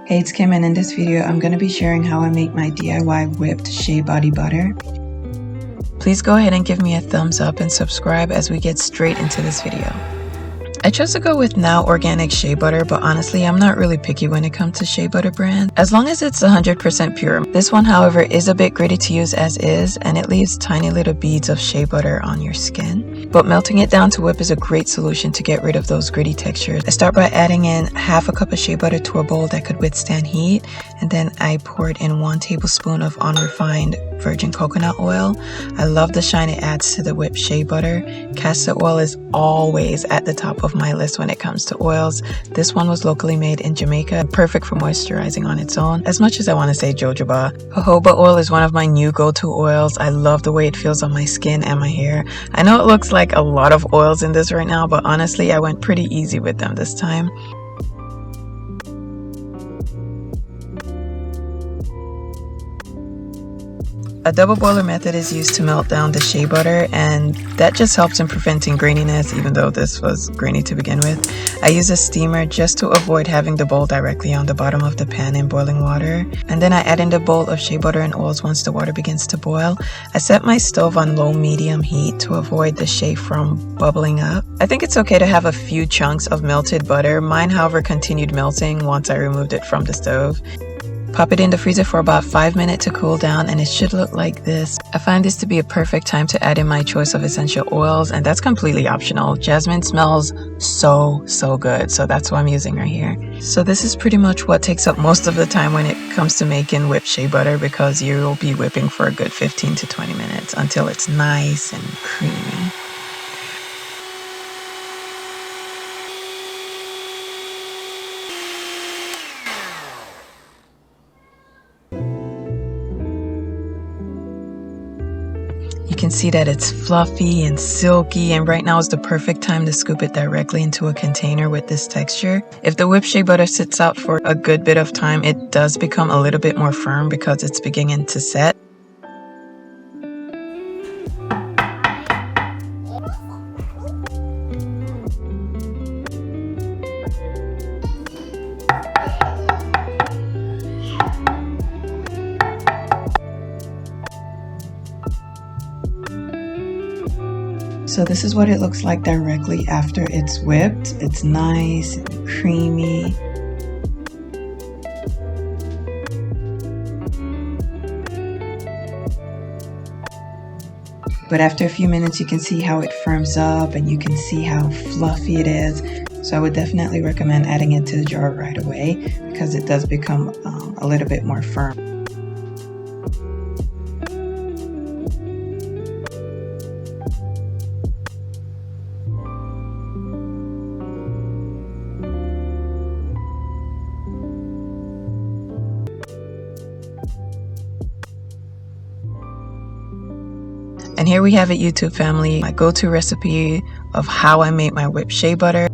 Hey, it's Kim, and in this video I'm going to be sharing how I make my DIY whipped shea body butter. Please go ahead and give me a thumbs up and subscribe as we get straight into this video. I chose to go with Now Organic Shea Butter, but honestly I'm not really picky when it comes to shea butter brand, as long as it's 100% pure. This one, however, is a bit gritty to use as is, and it leaves tiny little beads of shea butter on your skin. But melting it down to whip is a great solution to get rid of those gritty textures. I start by adding in half a cup of shea butter to a bowl that could withstand heat, and then I poured in 1 tablespoon of unrefined virgin coconut oil. I love the shine it adds to the whipped shea butter. Castor oil is always at the top of my list when it comes to oils. This one was locally made in Jamaica, perfect for moisturizing on its own, as much as I want to say jojoba. Jojoba oil is one of my new go-to oils. I love the way it feels on my skin and my hair. I know it looks like a lot of oils in this right now, but honestly I went pretty easy with them this time. A double boiler method is used to melt down the shea butter, and that just helps in preventing graininess, even though this was grainy to begin with. I use a steamer just to avoid having the bowl directly on the bottom of the pan in boiling water. And then I add in the bowl of shea butter and oils once the water begins to boil. I set my stove on low-medium heat to avoid the shea from bubbling up. I think it's okay to have a few chunks of melted butter. Mine, however, continued melting once I removed it from the stove. Pop it in the freezer for about 5 minutes to cool down, and it should look like this. I find this to be a perfect time to add in my choice of essential oils, and that's completely optional. Jasmine smells so good, so that's what I'm using right here. So this is pretty much what takes up most of the time when it comes to making whipped shea butter, because you'll be whipping for a good 15 to 20 minutes until it's nice and creamy. You can see that it's fluffy and silky, and right now is the perfect time to scoop it directly into a container with this texture. If the whipped shea butter sits out for a good bit of time, it does become a little bit more firm because it's beginning to set. So this is what it looks like directly after it's whipped. It's nice and creamy. But after a few minutes you can see how it firms up and you can see how fluffy it is. So I would definitely recommend adding it to the jar right away because it does become a little bit more firm. And here we have it, YouTube family, my go-to recipe of how I make my whipped shea butter.